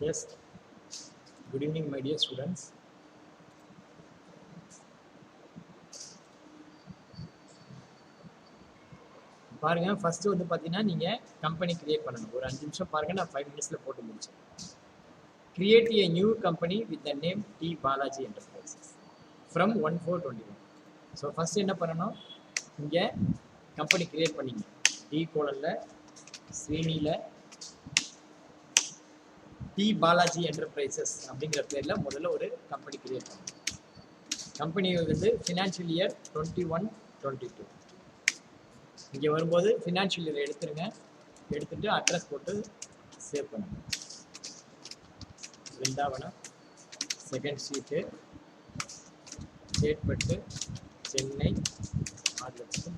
Yes, good evening, my dear students. பாருங்க first வந்து பாத்தீங்கன்னா நீங்க கம்பெனி கிரியேட் பண்ணணும். ஒரு 5 நிமிஷம் பாருங்க, நான் 5 மினிட்ஸ்ல போட்டு முடிச்சேன். Create a new company with the name T Balaji Enterprises from 1/4/21. So first என்ன பண்ணணும், இங்க கம்பெனி கிரியேட் பண்ணீங்க. டி கோலன்ல ஸ்ரீனில டி பாலாஜி என்டர்பிரைசஸ் அப்படிங்கிற பேர்ல முதல்ல ஒரு கம்பெனி கிரியேட் பண்ணணும். கம்பெனி வந்து ஃபினான்ஷியல் இயர் 21-22. இங்கே வரும்போது ஃபினான்ஷியல் இயர் எடுத்துருங்க, எடுத்துட்டு அட்ரஸ் போட்டு சேவ் பண்ணுங்க. Vrindavanam, second street, Chetpet, Chennai 6,00,000.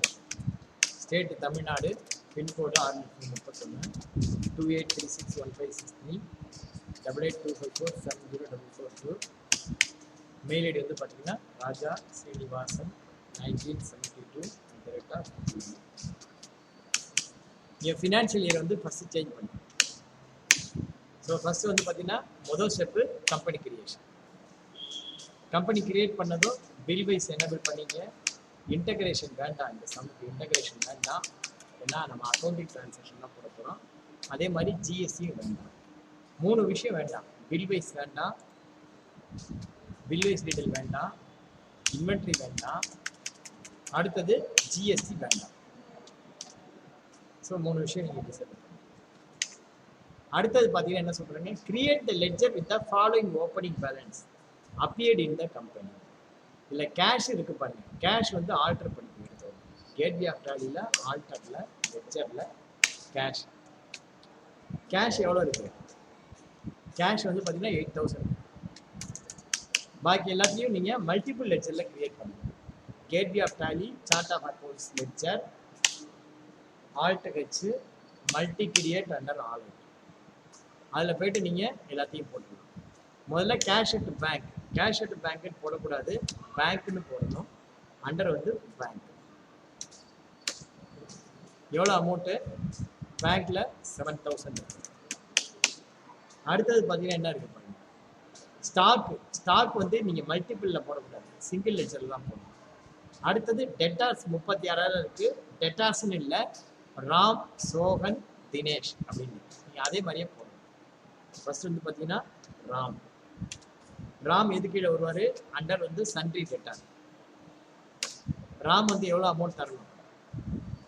State Tamil Nadu, pincode 631, 28361563, 8825470442. Mail ID வந்து பார்த்தீங்கன்னா ராஜா ஸ்ரீனிவாசன் 1972. என் ஃபினான்ஷியல் இயர் வந்து ஃபஸ்ட்டு சேஞ்ச் பண்ணி. ஸோ ஃபஸ்ட்டு வந்து பார்த்தீங்கன்னா முதல் step company creation. Company create பண்ணதும் பில் வைஸ் எனேபிள் பண்ணிங்க. இன்டகிரேஷன் வேண்டாம், இந்த சம்முக்கு இன்டகிரேஷன் வேண்டாம், ஏன்னா நம்ம அக்கௌண்டிங் ட்ரான்சாக்ஷன் தான் போட போகிறோம். அதே மாதிரி ஜிஎஸ்டியும் வேண்டாம். 3 விஷயம் வேண்டாம். பில் வைஸ் வேண்டாம், பில் வைஸ் டீட்டெயில் வேண்டாம், இன்வென்ட்ரி வேண்டாம், அடுத்தது ஜிஎஸ்டி வேண்டாம். ஸோ 3 விஷயம் நீங்கள் டிசைட் பண்ணுங்க. அடுத்தது பார்த்தீங்கன்னா என்ன சொல்கிறேங்க, create the ledger with the following opening balance appeared in the company. இல்லை கேஷ் இருக்கு பாருங்க, கேஷ் வந்து ஆல்டர் பண்ணி எடுத்தோம். கேட்வே ஆஃப் டாலியில் ஆல்டரில் லெட்ஜரில் கேஷ் எவ்வளோ இருக்குது? கேஷ் வந்து பார்த்தீங்கன்னா 8,000. பாக்கி எல்லாத்தையும் நீங்கள் மல்டிபிள் லெட்ஜரில் கிரியேட் பண்ணுங்க. Gateway of Tally, chart of accounts ledger, alt H, multi create under all. அதில் போய்ட்டு நீங்கள் எல்லாத்தையும் போட்டுக்கலாம். முதல்ல cash at bank, cash at பேங்க்னு போடக்கூடாது, பேங்க்னு போடணும். அண்டர் வந்து பேங்க். எவ்வளோ அமௌண்ட்டு? பேங்க்கில் 7,000. அடுத்தது பார்த்தீங்கன்னா என்ன இருக்குது பாருங்க, ஸ்டாக் வந்து நீங்கள் மல்டிபிளில் போடக்கூடாது, சிங்கிள் லெட்ஜரில் தான் போடணும். அடுத்தது டெட்டார்ஸ் 36,000 இருக்குது. டெட்டார்ஸ்னு இல்லை, ராம், சோகன், தினேஷ் அப்படின்னு நீங்கள் அதே மாதிரியே போடணும். ஃபர்ஸ்ட் வந்து பார்த்தீங்கன்னா ராம் எது கீழே வருவார்? அண்டர் வந்து சன்ட்ரி டெட்டார். ராம் வந்து எவ்வளோ அமௌண்ட் தரணும்?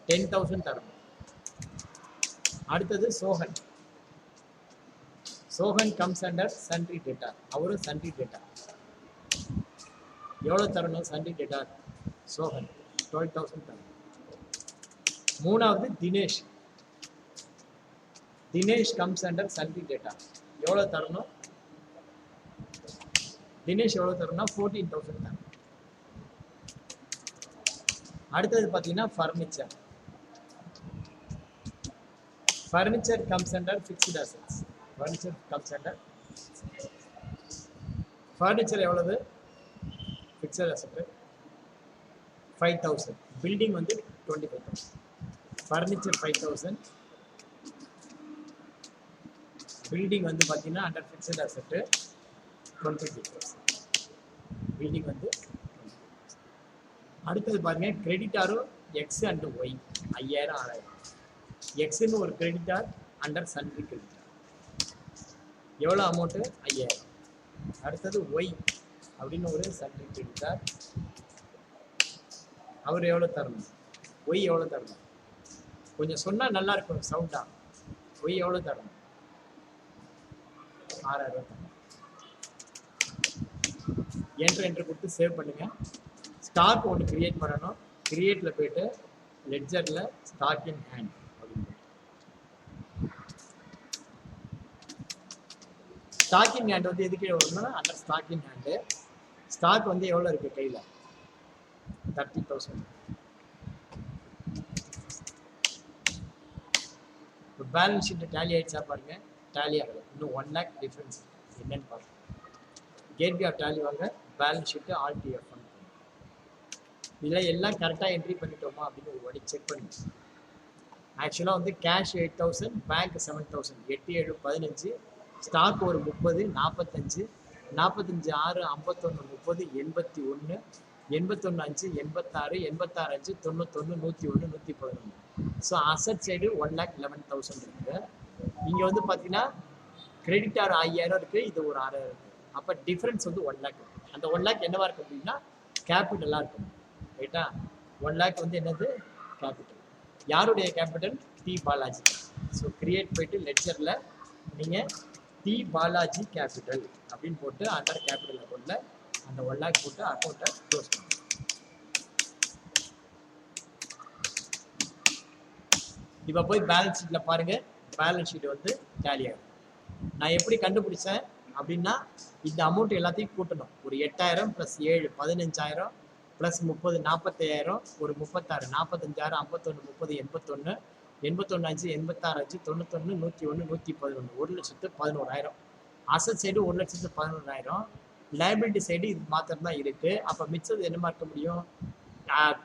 10,000 தரணும். அடுத்தது Sohan comes under sundry debtor, அவரும் சன்ட்ரி டெட்டார். எவ்வளோ தரணும் சன்ட்ரி டெட்டார்? சோகன் 12,000 தரணும். மூணாவது Dinesh comes under sundry debtor. எவ்வளோ தரணும்? தினேஷ் எவ்வளோ தரணும்னா 14,000 தரணும். அடுத்தது பார்த்தீங்கன்னா furniture comes under fixed assets. Furniture எவ்வளவு? Fixed asset 5,000. பில்டிங் வந்து 25,000. ஃபர்னிச்சர் 5,000. பில்டிங் வந்து பார்த்தீங்கன்னா அண்டர் ஃபிக்ஸட் அசெட் 23,000. பில்டிங் வந்து 23,000. அடுத்தது பாருங்க, கிரெடிட்டாரும் எக்ஸ் அண்ட் ஒய் 5,000 6,000. எக்ஸ்ன்னு ஒரு கிரெடிட்டார் அண்டர் சன்ட்ரி கிரெடிட்டார். எவ்வளோ அமௌண்ட்டு? 5,000. அடுத்தது ஒய் அப்படின்னு ஒரு சன்ட்ரி கிரெடிட்டார், அவர் எவ்வளோ தரணும்? ஒய் எவ்வளோ தரணும்? கொஞ்சம் சொன்னால் நல்லா இருக்கும் சவுண்டா. ஒய் எவ்வளோ தரணும்? 6,000 தரணும். என்ட்ரு கொடுத்து சேவ் பண்ணுங்க. ஸ்டாக் ஒன்று கிரியேட் பண்ணணும். கிரியேட்டில் போயிட்டு லெட்ஜரில் ஸ்டாக் இன் ஹேண்ட் அப்படின்னு. ஸ்டாக் இன் ஹேண்ட் வந்து எதுக்கு வரணும்னா under stock in hand. Stock வந்து எவ்வளோ இருக்குது கையில்? 30,000. இப்போ பேலன்ஸ் ஷீட்டு டேலி ஆகிடுச்சா பாருங்க? டேலி ஆகலை, இன்னும் 1 lakh டிஃப்ரென்ஸ் என்னன்னு பாருங்க. கேட்வே ஆஃப் டேலி வாங்க, பேலன்ஸ் ஷீட்டு ஆல்டிஎஃப் பண்ணுங்க. இதில் எல்லாம் கரெக்டாக என்ட்ரி பண்ணிட்டோமா அப்படின்னு ஒரு வாட்டி செக் பண்ணுங்க. ஆக்சுவலாக வந்து கேஷ் 8,000, பேங்க் 7,000, 8 7 15, ஸ்டாக் ஒரு 30, 45, 45 6 51 30 81, 81 5 86, 86 5 91, 101, 111. ஸோ அசட் சைடு 1,11,000 இருக்கு. இங்க வந்து பாத்தீங்கன்னா கிரெடிட் ஆர் 5000 இருக்கு, இது ஒரு 6000 இருக்கு. அப்ப டிஃபரன்ஸ் வந்து 1 லேக். அந்த 1 லேக் என்னவா இருக்கு அப்படின்னா கேபிட்டலா இருக்கும். ரைட்டா? 1 லேக் வந்து என்னது? கேபிட்டல். யாருடைய capital? D Balaji. So create போயிட்டு லெட்ஜர்ல நீங்க டி பாலாஜி கேபிட்டல் அப்படின்னு போட்டு அண்டர் கேபிட்டல் அக்கௌண்ட்ல அந்த 1 லேக் போட்டு அக்கௌண்ட்டை க்ளோஸ் பண்ணுங்க. இப்போ போய் பேலன்ஸ் ஷீட்ல பாருங்க. பேலன்ஸ் ஷீட் வந்து டேலி ஆகும். நான் எப்படி கண்டுபிடிச்சேன் அப்படின்னா இந்த அமௌண்ட் எல்லாத்தையும் கூட்டணும். ஒரு 8000 + 7 15,000 + 30 45,000 ஒரு 36 45,000 51 30 81 81 5 86 5 91 101 111 1,11,000. Asset side 1,11,000. லைபிலிட்டி சைடு இது மாத்திரம் தான் இருக்கு. அப்ப மிச்சது என்னமா இருக்க முடியும்?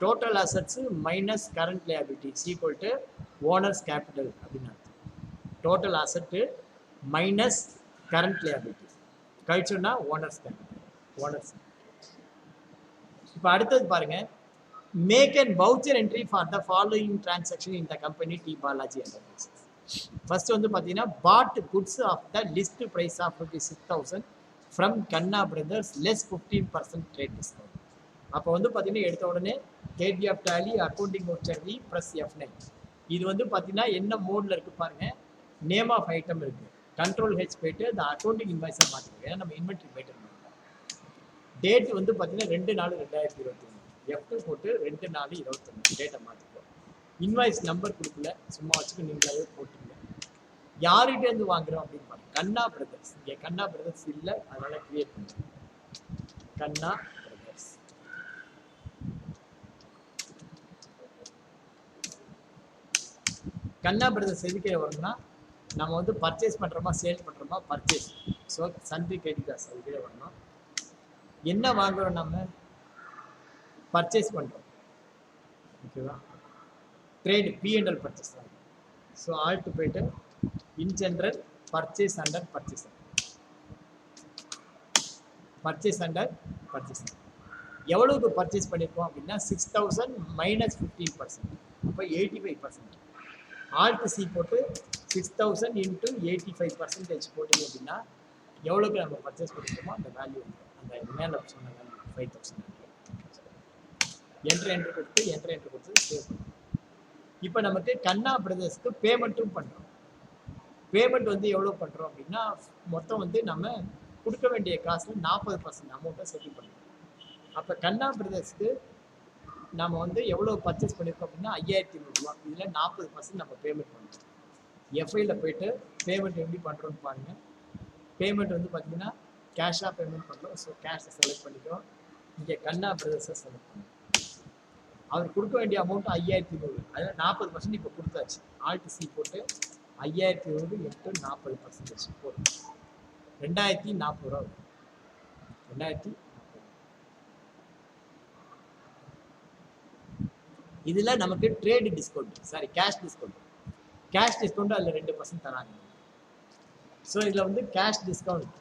Total assets minus current liability equal to owners capital அப்படின்னு அர்த்தம். Total asset minus current liability கழிச்சோம்னா ஓனர்ஸ் கேபிட்டல். ஓனர்ஸ். இப்போ அடுத்தது பாருங்க. Make and voucher entry for the following transaction in the company D Balaji enterprises. First வந்து பார்த்தீங்கன்னா bought goods of the list price of ₹6,000 from Khanna brothers less 15% trade discount. அப்போ வந்து பார்த்தீங்கன்னா எடுத்த உடனே gateway of Tally accounting voucher plus F9. இது வந்து பார்த்தீங்கன்னா என்ன மோட்ல இருக்கு பாருங்க. நேம் ஆஃப் ஐட்டம் இருக்கு. கண்ட்ரோல் ஹெச் போயிட்டு அந்த அக்கௌண்டிங் இன்வாய்ஸை மாற்றிருக்கோம். ஏன்னா நம்ம இன்வென்ட்ரி போயிட்டு டேட் வந்து பார்த்தீங்கன்னா 2/4/2021. F2 போட்டு 2/4/21 டேட்டை மாற்றிப்போம். இன்வாய்ஸ் நம்பர் கொடுக்கல, சும்மா வச்சுக்க நீங்களாவே போட்டுருங்க. யார்கிட்ட இருந்து வாங்குறோம் அப்படின்னு பாருங்க. கண்ணா பிரதர்ஸ். இங்கே கண்ணா பிரதர்ஸ் இல்லை, அதனால கிரியேட் பண்ணுறோம். கண்ணா பிரதர்ஸ். கண்ணா பிரதர்ஸ் எதுக்கே வரும்னா நம்ம வந்து பர்ச்சேஸ் பண்ணுறோமா சேல் பண்ணுறோமா பர்ச்சேஸ். ஸோ சன்ரி கிரெடிட்டார்ஸ் அதுக்கே வரணும். என்ன வாங்குறோம்? நம்ம பர்ச்சேஸ் பண்ணுறோம். ஓகேவா? ட்ரேடு P&L பர்ச்சேஸ் தான். ஸோ ஆல்ட்டு போயிட்டு in general purchase under purchase. Purchase under purchase. எவ்வளவுக்கு பர்ச்சேஸ் பண்ணியிருக்கோம் அப்படின்னா 6,000 மைனஸ் 15%. அப்போ 85%. ஆல்ட் சி போட்டு 6,000 இன்ட்டு 85% போட்டிங்க அப்படின்னா எவ்வளோக்கு நம்ம பர்ச்சேஸ் பண்ணிருக்கோமோ அந்த வேல்யூ வந்து அந்த மேலே சொன்ன வேல்யூ 5,000. என்ட்ரு கொடுத்து சேவ் பண்ணுறோம். இப்போ நமக்கு கண்ணா பிரதர்ஸ்க்கு பேமெண்ட்டும் பண்ணுறோம். பேமெண்ட் வந்து எவ்வளோ பண்ணுறோம் அப்படின்னா மொத்தம் வந்து நம்ம கொடுக்க வேண்டிய காசில் 40% அமௌண்ட்டை செட்டில் பண்ணுறோம். அப்போ கண்ணா பிரதர்ஸ்க்கு நம்ம வந்து எவ்வளோ பர்ச்சேஸ் பண்ணியிருக்கோம் அப்படின்னா 5,200 இதில் 40% நம்ம பேமெண்ட் பண்ணுறோம். எஃப்ஐயில் போயிட்டு பேமெண்ட் எப்படி பண்ணுறோன்னு பாருங்கள். பேமெண்ட் வந்து பார்த்தீங்கன்னா கேஷாக பேமெண்ட் பண்ணுறோம். ஸோ கேஷை செலக்ட் பண்ணிக்கிறோம். இங்கே கண்ணா பிரதர்ஸை செலக்ட் பண்ணுறோம். அவர் கொடுக்க வேண்டிய அமௌண்ட் 5,200. அதில் 40% இப்போ கொடுத்தாச்சு. ஆல்ட் சி போட்டு 5,200 × 40% போடும். 2,040 ரூபா. 2,040. இதில் நமக்கு trade discount, sorry cash discount. Cash discount அதில் 2% தராங்க. ஸோ இதில் வந்து கேஷ் டிஸ்கவுண்ட்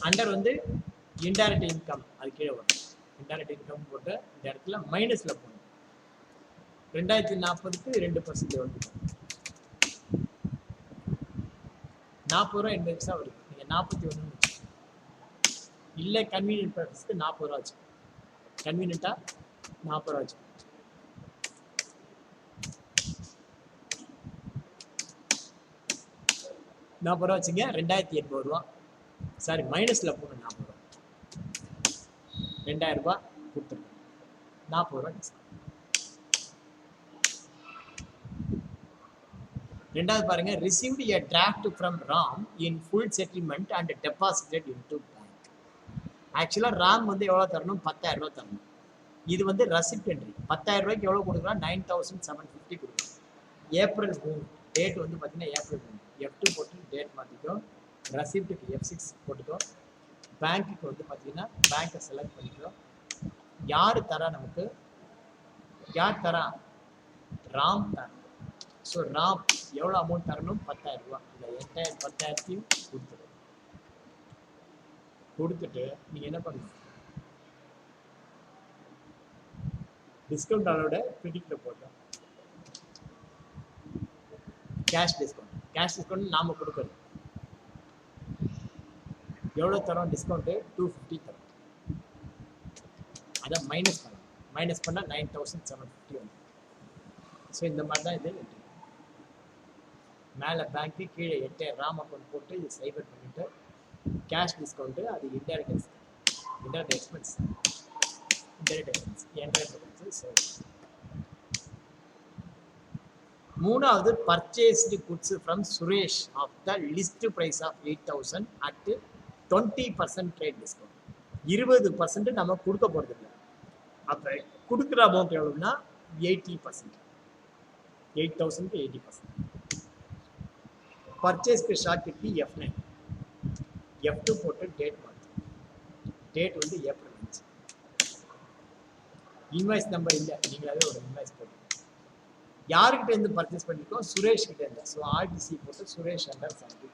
அண்டர் வந்து இன்டைரக்ட் இன்கம் அது கீழே வரும். இன்டைரக்ட் இன்கம் போட்டு இந்த இடத்துல மைனஸில் போகணும். 2,040க்கு 2% வந்து 40 ரூபா இந்த எக்ஸ்ட்ரா வருது. நீங்கள் 41 இல்லை கன்வீனியன்ட் பர்பஸ்க்கு 40 ரூபா வச்சு கன்வீனியன்ட்டாக 40 ரூபா வச்சு 40 ரூபா வச்சுங்க. 2,800 ரூபா. சாரி மைனஸில் போகணும். 40 ரூபா. 2,000 ரூபா கொடுத்துருங்க. 40 ரூபா டிஸ்கவுண்ட். ரெண்டாவது பாருங்க. Received a draft from Ram in full settlement and deposited into bank. ஆக்சுவலாக ராம் வந்து எவ்வளோ தரணும்? 10,000 ரூபா தரணும். இது வந்து ரெசிப்ட் என்ட்ரி. 10,000 ரூபாய்க்கு எவ்வளோ கொடுக்குறோம்? 9,750 கொடுக்குறோம். ஏப்ரல் 3 டேட் வந்து பார்த்தீங்கன்னா ஏப்ரல் 3. F2 போட்டு டேட் மாற்றிக்கோ. ரெசிப்ட்டுக்கு F6 போட்டுக்கோ. பேங்க்குக்கு வந்து பார்த்தீங்கன்னா பேங்க்கை செலக்ட் பண்ணிக்கோ. யார் தரா? நமக்கு யார் தரா? ராம் தரா. ஸோ ராம் எவ்வளோ அமௌண்ட் தரணும்? 10,000 ரூபா. இந்த என்டையர் 10,000த்தையும் கொடுத்துட்டு நீங்கள் என்ன பண்ணணும்? டிஸ்கவுண்ட் அளவோட ப்ரிடிக்டில் போட்டோம். கேஷ் டிஸ்கவுண்ட் நாம கொடுக்கணும். எவ்வளோ தரோம் டிஸ்கவுண்ட்டு? 250 தரோம். அதை மைனஸ் பண்ணால் 9,750 வரும். ஸோ இந்த மாதிரி தான் இது மேலே பேங்க்கு, கீழே 8,000 ராம் அக்கௌண்ட் போட்டு இது சைபர் பண்ணிட்டு கேஷ் டிஸ்கவுண்ட்டு, அது இன்டைரக்ட் எக்ஸ்பென்ஸ் மூணாவது purchased goods from Suresh off the list price of 8,000 at 20% trade discount. 20% நம்ம கொடுக்க போகிறது இல்லை. அப்போ கொடுக்குற அமௌண்ட் எவ்வளோன்னா 80%. 8,000க்கு 80%. பர்ச்சேஸ்க்கு ஷார்ட் கட்டி F9, F2 போட்டு டேட் மாற்றும். டேட் வந்து ஏப்ரல் 5. இன்வாய்ஸ் நம்பர் இல்லை, நீங்களாவே ஒரு இன்வாய்ஸ் போட்டு யாருக்கிட்ட இருந்து பர்ச்சேஸ் பண்ணிருக்கோம்? சுரேஷ் கிட்ட இருந்து. ஸோ ஆர்டிசி போட்டு சுரேஷ் அண்டர் சன்ட்ரி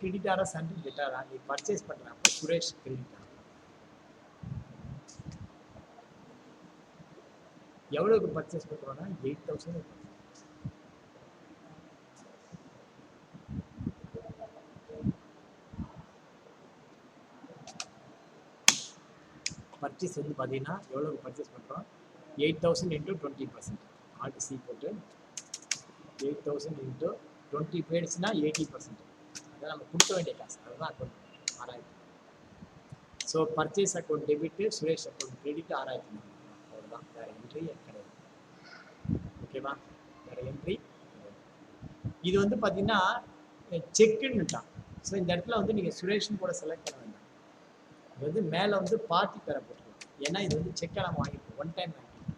கிரெடிட்டாரா சன்ட்ரி டெட்டாரா? நீ பர்ச்சேஸ் பண்றப்ப சுரேஷ் கிரெடிட்டாரா? எவ்வளவுக்கு பர்ச்சேஸ் பண்றோம்னா 8,000. பர்ச்சேஸ் வந்து பார்த்தீங்கன்னா எவ்வளோக்கு பர்ச்சேஸ் பண்ணுறோம்? 8,000 இன்ட்டு 20%. ஆர்டிசி போட்டு 8,000 இன்ட்டு 20 போயிடுச்சுன்னா 80%. அதான் நம்ம கொடுக்க வேண்டிய காசு. அதுதான் account 6,000. So purchase account debit, Suresh account credit 6,000. அவ்வளோதான், வேறு என்ட்ரி கிடையாது. ஓகேவா? வேறு என்ட்ரி. இது வந்து பார்த்தீங்கன்னா செக்குன்னுட்டான். ஸோ இந்த இடத்துல வந்து நீங்கள் சுரேஷன் கூட செலக்ட் பண்ண வேண்டாம். இது வந்து மேலே வந்து பார்ட்டி பெற போட்டுருக்கோம். ஏன்னா இது வந்து செக்கை நம்ம வாங்கிருக்கோம், ஒன் டைம் வாங்கிருக்கோம்.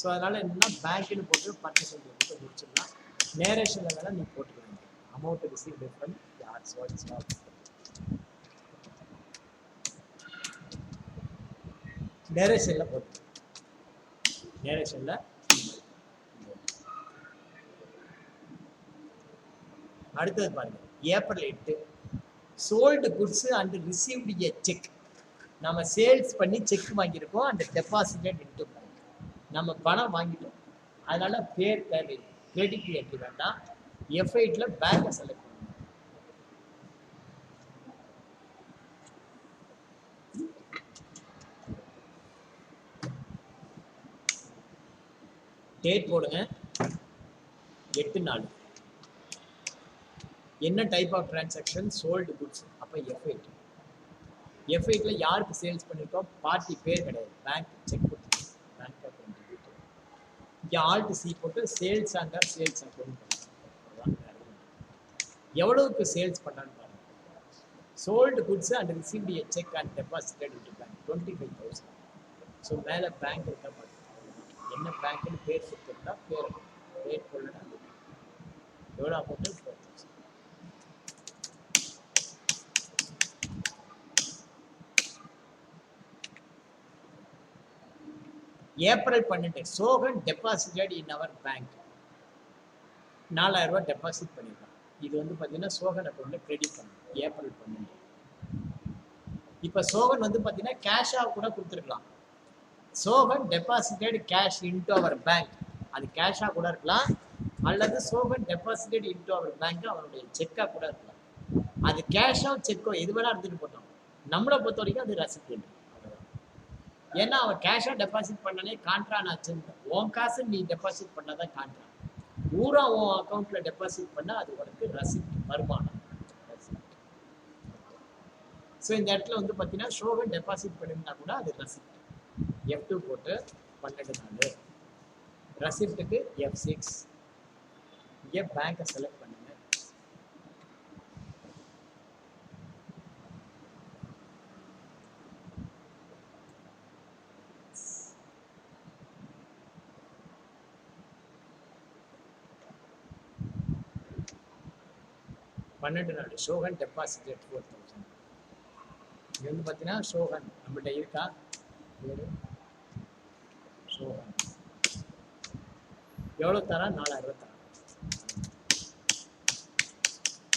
ஸோ அதனால் என்னன்னா பேங்க்குன்னு போட்டு பர்ச்சேஸ் வந்து முடிச்சிடலாம். நேரேஷனில் வேணால் நீங்கள் போட்டுக்கலாம். அமௌண்ட் ரிசீவ் டிஃபரெண்ட் யார்ஸ் வாட்ஸ் ஆஃப் நேரேஷனில் போட்டு நேரேஷனில் அடுத்தது பாருங்க. April 8 sold goods and received a cheque. நம்ம சேல்ஸ் பண்ணி செக் வாங்கியிருக்கோம் அண்ட் டெபாசிட்டட் இன்டு பேங்க். நம்ம பணம் வாங்கிட்டோம், அதனால பேர் தேவை, கிரெடிட் என்ட்ரி வேண்டாம். F8ல பேங்கை செலக்ட் பண்ணுங்க. டேட் போடுங்க 8/4. என்ன type of transaction? Sold goods. அப்போ F8. F8ல யாருக்கு சேல்ஸ் பண்ணிருக்கோம்? பார்ட்டி பேர் கிடையாது, பேங்க் செக் கொடுத்துருக்கோம். பேங்க் அக்கௌண்ட் இங்கே ஆல்ட் சி போட்டு சேல்ஸ் அண்டர் சேல்ஸ் அக்கௌண்ட். எவ்வளவுக்கு சேல்ஸ் பண்ணான்னு பாருங்க. Sold goods and received a cheque and deposited into bank 25,000. So மேலே பேங்க் இருக்கா பாருங்க. என்ன பேங்க்னு பேர் கொடுத்துருந்தா பேர் ரேட் போடலன்னா எவ்வளோ amount? 4,000. April 12 Sohan deposited in our bank. 4,000 ரூபாய் டெபாசிட் பண்ணிருக்கான். இது வந்து பார்த்தீங்கன்னா சோகன் அக்கௌண்ட்ல கிரெடிட் பண்ணணும். ஏப்ரல் 12. இப்போ சோகன் வந்து பார்த்தீங்கன்னா கேஷாக கூட கொடுத்துருக்கலாம். சோகன் டெபாசிட்டட் கேஷ் இன்டு அவர் பேங்க், அது கேஷாக கூட இருக்கலாம். அல்லது சோகன் டெபாசிட்டட் இன்டு அவர் பேங்க் அவருடைய செக்காக கூட இருக்கலாம். அது கேஷோ செக்கோ எது வேணா இருந்துட்டு போட்டோம். நம்மளை பொறுத்த வரைக்கும் அது ரசிப்ட். ஏன்னா அவன் கேஷாக டெபாசிட் பண்ணனே கான்ட்ரான் ஆச்சுன்னு. உன் காசு நீ டெபாசிட் பண்ணாதான் கான்ட்ரா. ஊரா உன் அக்கௌண்ட்ல டெபாசிட் பண்ணால் அது உனக்கு ரசிப்ட், வருமானம். ஸோ இந்த இடத்துல வந்து பார்த்தீங்கன்னா ஷோவை டெபாசிட் பண்ணிருந்தா கூட அது ரசிப்ட். F2 போட்டு 12/4. ரசிப்டுக்கு F6. இங்கே பேங்கை செலக்ட் பண்ணுங்க. $12 ஷோகன் டெபாசிட் 4,000. இது வந்து பார்த்தீங்கன்னா ஷோகன் நம்மள்கிட்ட இருக்கா? ஷோகன் எவ்வளோ தரா? 4000 ரூபா தரா.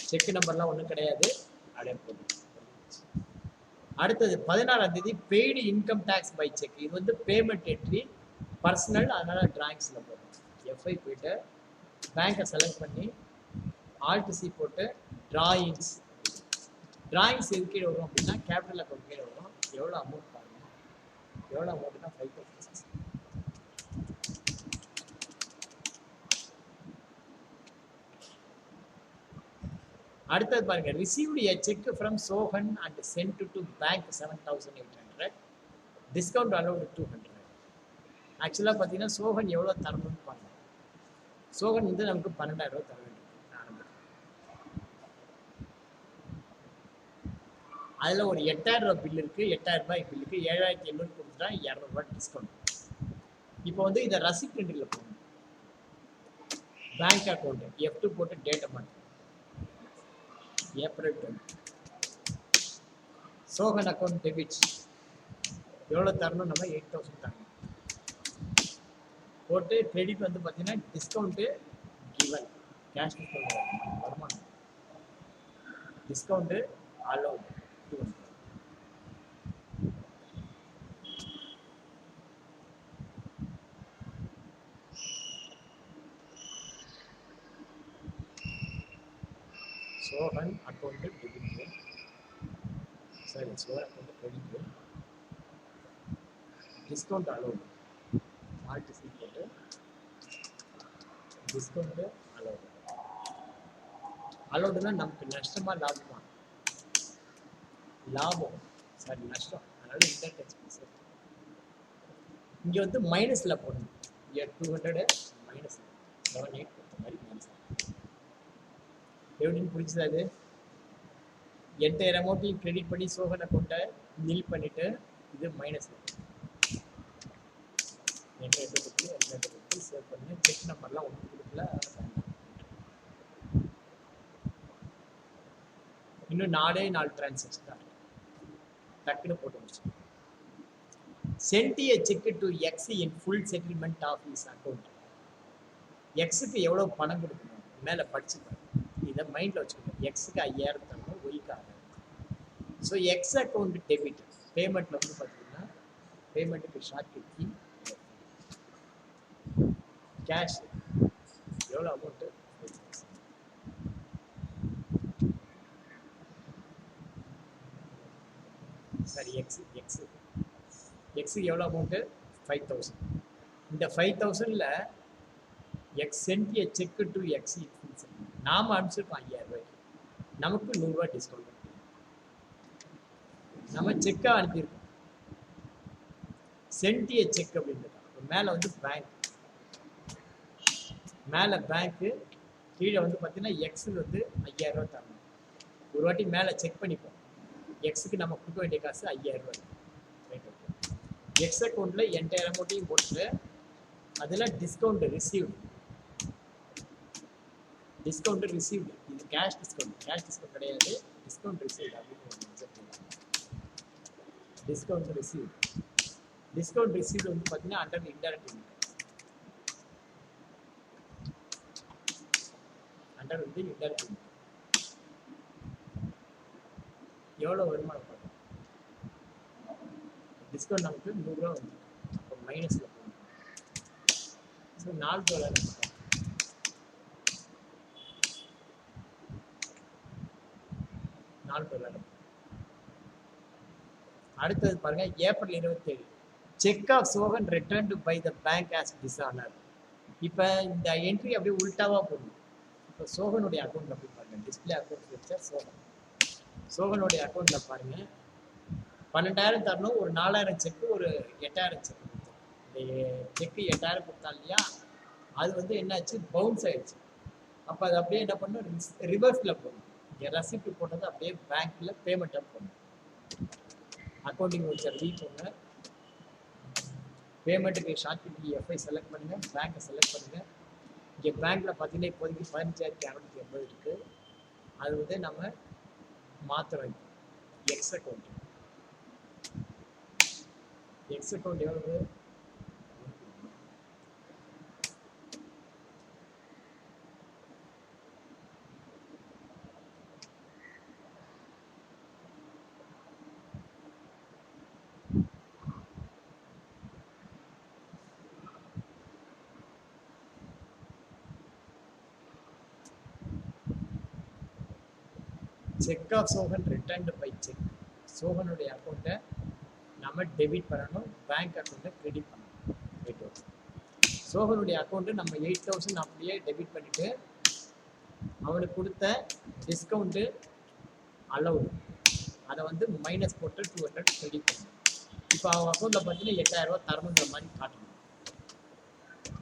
செக் நம்பர்லாம் ஒன்றும் கிடையாது, அப்படியே போட்டு. அடுத்தது 16ஆம் தேதி paid income tax by cheque. இது வந்து பேமெண்ட் என்ட்ரி பர்சனல், அதனால டிராயிங்ஸில் போடும். எஃப்ஐ போயிட்டு பேங்கை செலக்ட் பண்ணி ஆல்ட் சி போட்டு டிராயிங்ஸ். டிராயிங்ஸ் எது கீழே வரும் அப்படின்னா கேபிட்டல் அக்கௌண்ட் கீழே வரும். எவ்வளோ அமௌண்ட் பாருங்க, எவ்வளோ அமௌண்ட்னா 5000. அடுத்தது பாருங்க, received a cheque from Sohan and sent to bank 7800, discount allowed 200. ஆக்சுவலாக பார்த்தீங்கன்னா சோஹன் எவ்வளோ தரணும்னு பாருங்க. சோஹன் வந்து நமக்கு 12000 ரூபா தர வேண்டும் ஆரம்பத்தில். அதில் ஒரு 8000 ரூபா பில் இருக்கு, 8000 ரூபாய் பில்லுக்கு 7800 கொடுத்துட்டா 200 ரூபாய் டிஸ்கவுண்ட். இப்போ வந்து இதை ரசிப்ட் என்ட்ரியில் போகணும். பேங்க் அக்கௌண்ட் F2 போட்டு டேட்டை மாற்று ஏப்ரல் 20. சோஹன் அக்கௌண்ட் டெபிட் எவ்வளோ தரணும்? நம்ம 8000 தரணும். போட்டு கிரெடிட் வந்து பார்த்தீங்கன்னா டிஸ்கவுண்ட்டு கிவன், கேஷ் டிஸ்கவுண்ட் வருமானம், discount allowed 200. Sohan account debit, சரி Sohan account credit, discount allowed alt C போட்டு டிஸ்கவுண்ட் அலோடு. அலோடுனா நமக்கு நஷ்டமா லாபமா? லாபம், சாரி நஷ்டம், அதனால இன்டர்ட் எக்ஸ்பென்ஸ். இங்கே வந்து மைனஸில் போடணும். இங்கே 200 மைனஸ் 78 கொடுத்த மாதிரி மைனஸ். எப்படின்னு புரிஞ்சுது? அது என்டையர் அமௌண்ட்டையும் கிரெடிட் பண்ணி சோஹன் அக்கௌண்ட்டை நில் பண்ணிட்டு இது மைனஸில் கொடுத்து சேவ் பண்ணி செக் நம்பர்லாம் ஒன்றும் கொடுக்கல. இன்னும் 4 டிரான்சாக்ஷன் தான் டக்குன்னு போட்டு முடிச்சு. Sent a cheque to X in full settlement of his account. எக்ஸுக்கு எவ்வளோ பணம் கொடுக்கணும் மேலே படிச்சுப்பாங்க, இதை மைண்டில் வச்சுக்கணும். எக்ஸுக்கு 5000 தரணும், ஒய்க்கு 1000. ஸோ எக்ஸ் அக்கௌண்ட் டெபிட் பேமெண்ட்டில் வந்து பார்த்தீங்கன்னா பேமெண்ட்டுக்கு ஷார்ட் கி கேஷ் எவ்வளோ அமௌண்ட்டு? சாரி எக்ஸுக்கு எவ்வளோ அமௌண்ட்டு? 5000. இந்த 5000ல் X sent a cheque to X. நாம் அனுப்பிச்சிருக்கோம் 5000 ரூபாய்க்கு, நமக்கு 100 ரூபாய் டிஸ்கவுண்ட். நம்ம செக்காக அனுப்பியிருக்கோம். சென்ட் எ செக் அப்படின்றது மேலே வந்து பேங்க், மேலே பேங்க்கு, கீழே வந்து பார்த்தீங்கன்னா எக்ஸுக்கு வந்து 5000 ரூபா தரணும். ஒரு வாட்டி மேலே செக் பண்ணிப்போம். எக்ஸுக்கு நம்ம கொடுக்க வேண்டிய காசு 5000 ரூபாய். Right, okay. எக்ஸ் அக்கௌண்ட்டில் என்டையர் அமௌண்ட்டையும் போட்டு அதில் டிஸ்கவுண்ட் ரிசீவ்டு, டிஸ்கவுண்ட் ரிசீவ்டு. இது கேஷ் டிஸ்கவுண்ட் கிடையாது, டிஸ்கவுண்ட் ரிசீவ்டு அப்படின்னு ஒரு டிஸ்கவுண்ட் ரிசீவ்டு. டிஸ்கவுண்ட் ரிசீவ்டு வந்து பார்த்தீங்கன்னா அண்டர் இன்டைரக்ட் இன்கம், அண்டர் வந்து இன்டைரக்ட் இன்கம். எவ்வளோ வருமானம் பார்க்கணும்? டிஸ்கவுண்ட் நமக்கு 100 ரூபா வந்து, அப்போ மைனஸில் போகணும். So 4 dollar $4. அடுத்தது பாருங்க, April 27 cheque of Sohan returned by the bank as dishonour. இப்போ இந்த என்ட்ரி அப்படியே உல்டாவாக போடணும். இப்போ சோஹனுடைய அக்கௌண்ட் அப்படி பாருங்க, டிஸ்பிளே அக்கௌண்ட் வச்சா சோஹனுடைய அக்கௌண்ட்டில் பாருங்க 12000 தரணும், ஒரு 4000 செக்கு, ஒரு 8000 செக் கொடுத்தோம். இந்த செக்கு 8000 கொடுத்தா இல்லையா, அது வந்து என்னாச்சு, பவுன்ஸ் ஆயிடுச்சு. அப்போ அது அப்படியே என்ன பண்ணணும், ரிவர்ஸில் போகணும். இங்கே ரெசிப்ட் போட்டது அப்படியே பேங்க்கில் பேமெண்ட்டாக போகணும். அக்கௌண்டிங் வச்சர் ரீ போங்க, பேமெண்ட்டுக்கு ஷார்ட் கி எஃப்ஐ செலக்ட் பண்ணுங்கள், பேங்க்கை செலக்ட் பண்ணுங்கள். இங்கே பேங்க்கில் பார்த்தீங்கன்னா இப்போதைக்கு 15680 இருக்குது. அது வந்து நம்ம மாற்றுறோம். எக்ஸ் அக்கௌண்ட் எவ்வளவு? Cheque of Sohan returned by cheque. சோகனுடைய அக்கௌண்ட்டை நம்ம டெபிட் பண்ணணும், பேங்க் அக்கௌண்ட்டை கிரெடிட் பண்ணணும். 8,000. சோகனுடைய அக்கௌண்ட்டு நம்ம 8,000 அப்படியே டெபிட் பண்ணிவிட்டு அவனுக்கு கொடுத்த டிஸ்கவுண்ட்டு அலௌடு அதை வந்து மைனஸ் போட்டு 200 கிரெடிட் பண்ணணும். இப்போ அவன் அக்கௌண்ட்டில் பார்த்தீங்கன்னா 8,000 ரூபா தரணுங்கிற மாதிரி காட்டணும்.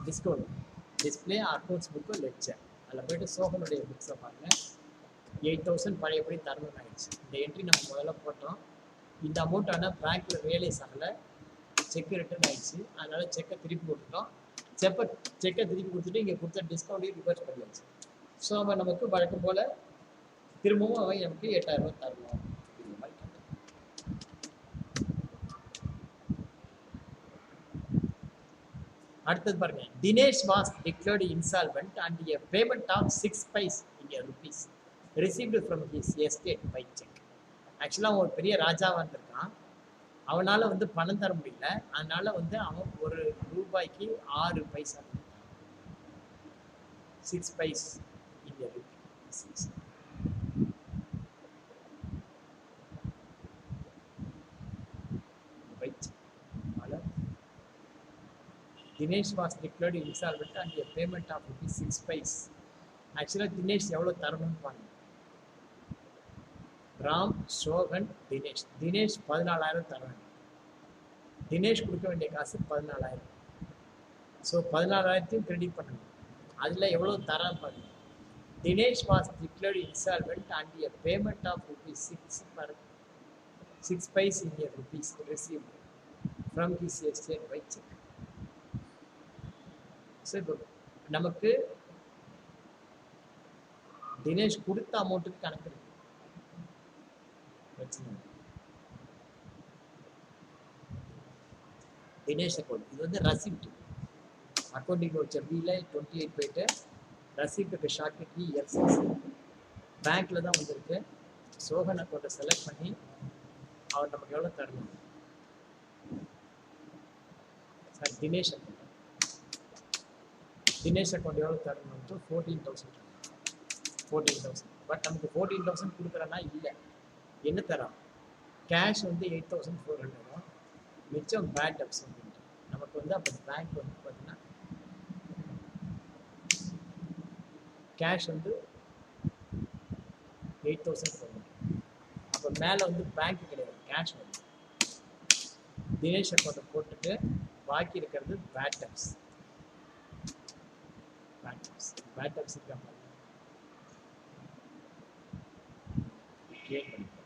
Discount display accounts book ledger அதில் போய்ட்டு சோகனுடைய புக்ஸை பாருங்கள். 8,000 பழையபடி தரணும்னு ஆயிடுச்சு. இந்த என்ட்ரி நம்ம முதல்ல போட்டோம். இந்த அமௌண்ட் ஆனால் பேங்க்கில் ரியலைஸ் ஆகலை, செக் ரிட்டர்ன் ஆயிடுச்சு. அதனால் செக்கை திருப்பி கொடுத்துட்டோம். செக்கை திருப்பி கொடுத்துட்டு இங்கே கொடுத்த டிஸ்கவுண்ட்டையும் ரிவர்ஸ் பண்ணியாச்சு. ஸோ அவன் நமக்கு வழக்கம் போல் திரும்பவும் அவன் நமக்கு 8,000 ரூபா தரணும் அப்படிங்கிற மாதிரி கேட்டான். அடுத்தது பாருங்க, Dinesh was declared insolvent and a payment of 6 paise in rupees received from his estate by check. ஆக்சுவலாக அவன் ஒரு பெரிய ராஜாவாக இருந்திருக்கான். அவனால் வந்து பணம் தர முடியல. அதனால வந்து அவன் ஒரு ரூபாய்க்கு 6 பைசா 6 paise in rupees. Dinesh was declared insolvent and a payment of rupees 6 paise. ஆக்சுவலாக தினேஷ் எவ்வளோ தரணும்னு பாருங்க. ராம், சோகன், தினேஷ் 14,000 தர வேண்டும். தினேஷ் கொடுக்க வேண்டிய காசு 14,000. ஸோ 14,000த்தையும் கிரெடிட் பண்ணணும். அதில் எவ்வளோ தரான்னு பாருங்க. Dinesh was declared insolvent and a payment of rupees 6 paise in rupees received from his estate by check. So இப்போ நமக்கு தினேஷ் கொடுத்த அமௌண்ட்டுக்கு கணக்கு இருக்கு, பிரச்சனை. தினேஷ் அக்கௌண்ட் இது வந்து ரசிப்ட். அக்கௌண்டிங் வச்சர் பியில் 28 போயிட்டு ரசிப்டுக்கு ஷார்ட்கட் கீ F6 பேங்க்ல தான் வந்திருக்கு. சோகன் அக்கௌண்ட்டை செலக்ட் பண்ணி அவர் நமக்கு எவ்வளோ தரணும் சார், தினேஷ் அக்கௌண்ட் எவ்வளோ தரணும்ட்டு 14,000. பட் நமக்கு 14,000 கொடுக்குறேன்னா இல்லை, என்ன தரோம், கேஷ் வந்து 8,400, மிச்சம் பேட் டெப்ஸ் வந்துட்டு நமக்கு வந்து. அப்போ பேங்க் வந்து பார்த்தீங்கன்னா கேஷ் வந்து 8,400. அப்போ மேலே வந்து பேங்க் கிடையாது, கேஷ் வந்து. தினேஷ் அக்கௌண்ட்டை போட்டுட்டு பாக்கி இருக்கிறது பேட் டெப்ஸ். பேட் டெப்ஸ் இருக்கா மாதிரி கிரியேட் பண்ணிக்கலாம்.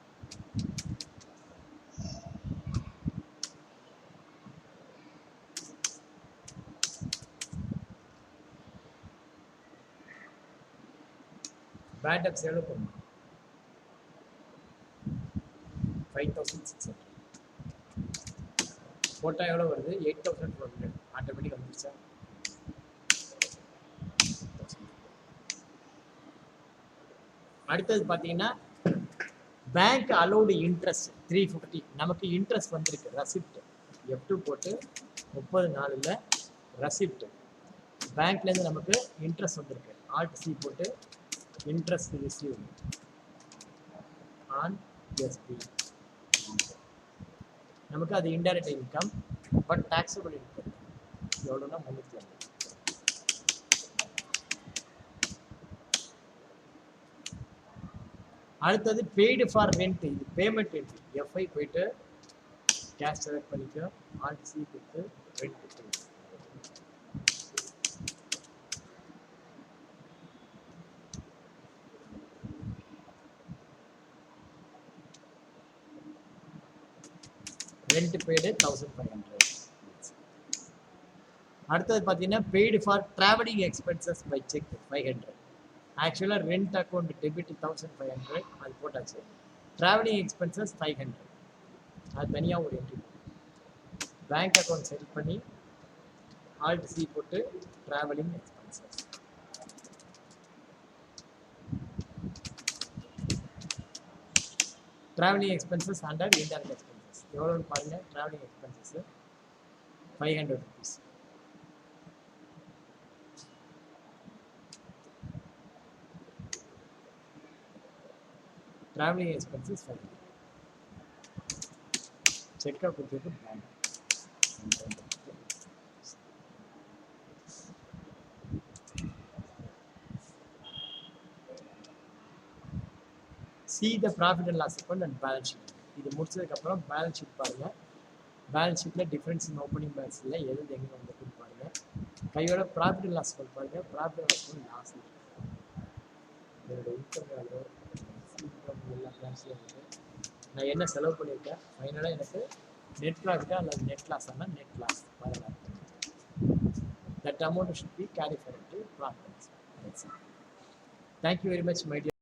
பேட் டெப்ஸ் எவ்வளோ பண்ணணும், 5,600 போட்டால் எவ்வளோ வருது, 8,400. ஆட்டோமேட்டிக் வந்துருச்சா. அடுத்தது பார்த்தீங்கன்னா பேங்க் அலோடு இன்ட்ரெஸ்ட் 350. நமக்கு இன்ட்ரெஸ்ட் வந்திருக்கு, ரசிப்ட் F2 போட்டு 30 நாளில் ரசிப்ட் பேங்க்லேருந்து நமக்கு இன்ட்ரெஸ்ட் வந்திருக்கு. Alt C போட்டு இன்ட்ரெஸ்ட் ரிசீவ் ஆன் எஸ்பி. நமக்கு அது indirect income, but taxable income எவ்வளோன்னா 350. அடுத்தது பெய்டு ஃபார் ரெண்ட், இது பேமெண்ட் என்ட்ரி. F5 போயிட்டு கேஷ் செலக்ட் பண்ணிக்க, Alt C கொடுத்து ரெண்ட் கொடுத்து. Rent paid 1,500. அடுத்தது பார்த்தீங்கன்னா paid for travelling expenses by cheque 500. ஆக்சுவலாக ரெண்ட் அக்கௌண்ட் டெபிட் 1,500 அது போட்டாச்சு. ட்ராவலிங் எக்ஸ்பென்சஸ் 500 அது தனியாக ஒரு என்ட்ரி. பேங்க் அக்கௌண்ட் செலக்ட் பண்ணி Alt C போட்டு travelling expenses. Travelling expenses under indirect expenses எவ்வளோன்னு பாருங்கள். Travelling expenses 500 rupees. Travelling expenses 5. செக்காக கொடுத்துருக்கு bank. See the profit and loss account and balance sheet. இது முடிச்சதுக்கப்புறம் பேலன்ஸ் ஷீட் பாருங்கள். பேலன்ஸ் ஷீட்டில் difference in opening பேலன்ஸில் எது எங்கே வந்துருக்குன்னு பாருங்கள். கையோட ப்ராஃபிட் அண்ட் லாஸ் அக்கௌண்ட் பாருங்கள். Profit and loss account loss என்னோட இன்கம் எவ்வளோ, இன்கம் எல்லா பிளான்ஸ்லையும் இருக்குது. நான் என்ன செலவு பண்ணியிருக்கேன், ஃபைனலாக எனக்கு நெட் ப்ராஃபிட்டாக அல்லது நெட் லாஸ் ஆனால் நெட் லாஸ் வரலாம். That amount should be carry forward to profit. Thank you very much, my dear.